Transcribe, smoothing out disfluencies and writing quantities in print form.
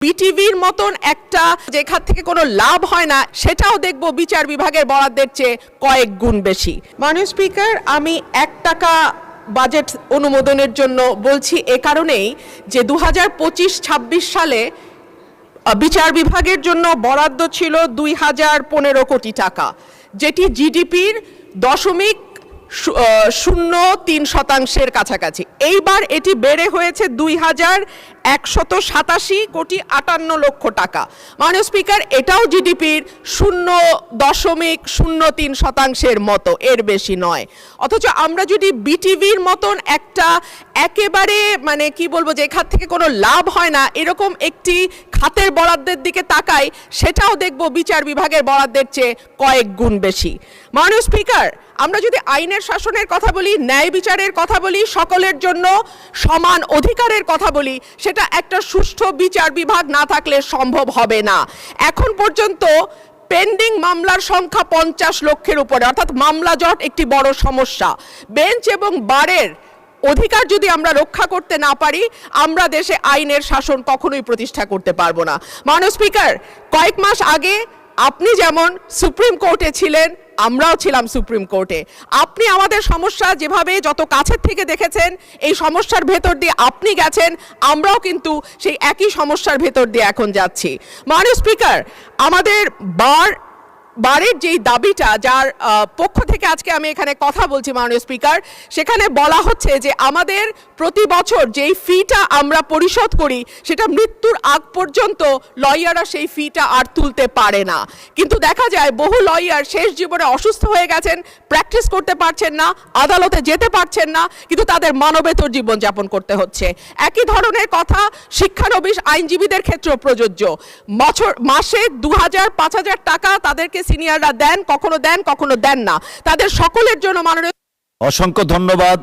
বিটিভির মতন একটা যেখান থেকে কোনো লাভ হয় না সেটাও দেখব বিচার বিভাগের বরাদ্দের চেয়ে কয়েক গুণ বেশি। মাননীয় স্পিকার, আমি 1 টাকা বাজেট অনুমোদনের জন্য বলছি এ কারণেই যে 2025-26 সালে বিচার বিভাগের জন্য বরাদ্দ ছিল 2015 কোটি টাকা, যেটি জিডিপির 0.03% কাছাকাছি। এইবার এটি বেড়ে হয়েছে 2187 কোটি 58 লক্ষ টাকা। মাননীয় স্পিকার, এটাও জিডিপির 0.03% মতো, এর বেশি নয়। অথচ আমরা যদি বিটিভির মতন একটা একেবারে কি বলবো যেখান থেকে কোনো লাভ হয় না এরকম একটি খাতের বরাদ্দের দিকে তাকাই, সেটাও দেখব বিচার বিভাগের বরাদ্দের চেয়ে কয়েক গুণ বেশি। মাননীয় স্পিকার, আমরা যদি আইনের শাসনের কথা বলি, ন্যায় বিচারের কথা বলি, সকলের জন্য সমান অধিকারের কথা বলি, সেটা একটা সুষ্ঠু বিচার বিভাগ না থাকলে সম্ভব হবে না। এখন পর্যন্ত পেন্ডিং মামলার সংখ্যা 50 লক্ষের উপরে, অর্থাৎ মামলা জট একটি বড় সমস্যা। বেঞ্চ এবং বারের অধিকার যদি আমরা রক্ষা করতে না পারি, আমরা দেশে আইনের শাসন কখনোই প্রতিষ্ঠা করতে পারবো না। মাননীয় স্পিকার, কয়েক মাস আগে আপনি যেমন সুপ্রিম কোর্টে ছিলেন, আমরাও ছিলাম সুপ্রিম কোর্টে। আপনি আমাদের সমস্যা যেভাবে যত কাছের থেকে দেখেছেন, এই সমস্যার ভেতর দিয়ে আপনি গেছেন, আমরাও কিন্তু সেই একই সমস্যার ভেতর দিয়ে এখন যাচ্ছি। মাননীয় স্পিকার, আমাদের বারের যেই দাবিটা, যার পক্ষ থেকে আজকে আমি এখানে কথা বলছি মাননীয় স্পিকার, সেখানে বলা হচ্ছে যে আমাদের প্রতি বছর যেই ফিটা আমরা পরিশোধ করি সেটা মৃত্যুর আগ পর্যন্ত লয়াররা সেই ফিটা আর তুলতে পারে না। কিন্তু দেখা যায় বহু লয়ার শেষ জীবনে অসুস্থ হয়ে গেছেন, প্র্যাকটিস করতে পারছেন না, আদালতে যেতে পারছেন না, কিন্তু তাদের মানবেতর জীবনযাপন করতে হচ্ছে। একই ধরনের কথা শিক্ষানবিশ আইনজীবীদের ক্ষেত্রেও প্রযোজ্য। মাসে 2000-5000 টাকা তাদেরকে সিনিয়ররা দেন, কখনো দেন না। তাদের সকলের জন্য মাননীয় অসংখ্য ধন্যবাদ।